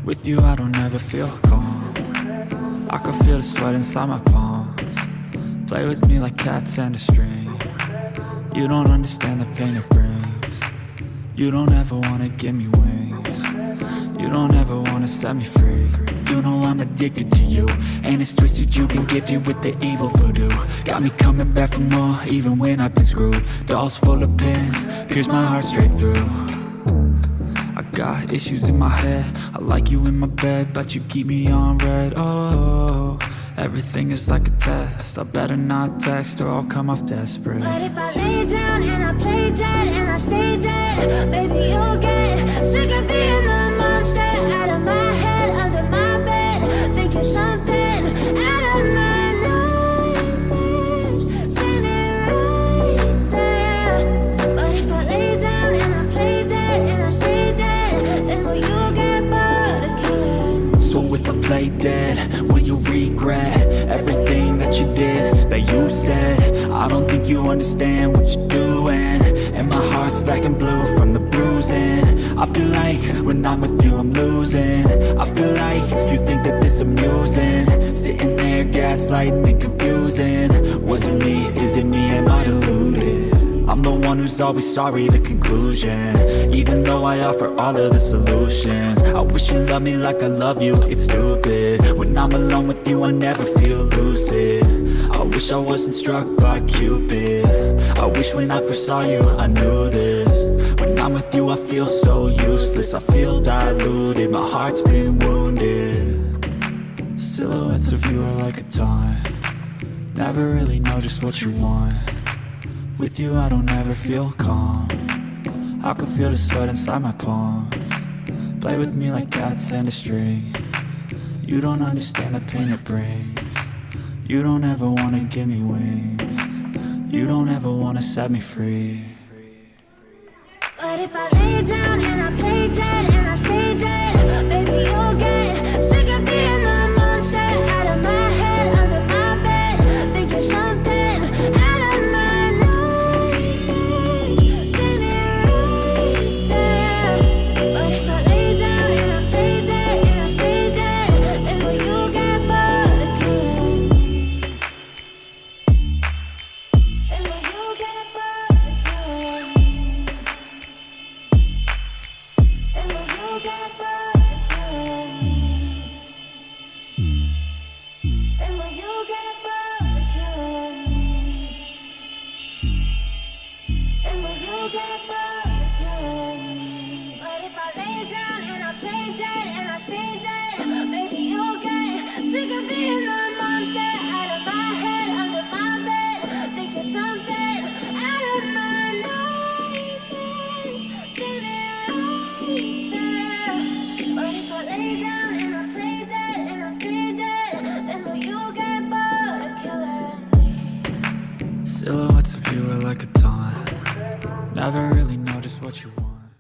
With you I don't ever feel calm. I can feel the sweat inside my palms. Play with me like cats and a string. You don't understand the pain it brings. You don't ever wanna give me wings. You don't ever wanna set me free. You know I'm addicted to you, and it's twisted, you've been gifted with the evil voodoo. Got me coming back for more, even when I've been screwed. Dolls full of pins, pierce my heart straight through. I got issues in my head, I like you in my bed, but you keep me on red. Oh, everything is like a test, I better not text or I'll come off desperate. But if I lay down and I play dead and I stay dead, baby you'll get sick of being the monster out of my head, under my bed, thinking something out of my nightmares, standing right there. But if I lay down and I play dead and I stay dead, then will you get bored of killing? So if I play dead, will you regret everything that you did, that you said? I don't think you understand what you're doing, and my heart's black and blue from the bruising. I feel like when I'm with you I'm losing. I feel like you think that this amusing, sitting there gaslighting and confusing. Was it me? Is it me? Am I deluded? I'm the one who's always sorry, the conclusion, even though I offer all of the solutions. I wish you loved me like I love you, it's stupid. When I'm alone with you I never feel lucid. I wish I wasn't struck by Cupid. I wish when I first saw you I knew this. When I'm with you I feel so useless, I feel diluted, my heart's been wounded. Silhouettes of you are like a taunt, never really know just what you want. With you I don't ever feel calm, I can feel the sweat inside my palms. Play with me like cats and a string. You don't understand the pain it brings. You don't ever wanna give me wings. You don't ever wanna set me free. But if I lay down and I play dead and I stay dead, baby you'll get sick of being the monster out of my head, under my bed, thinking something out of my nightmares, standing right there. But if I lay down and I play dead and I stay dead, then will you get bored of killing me? Then will you get bored of killing me? And will you get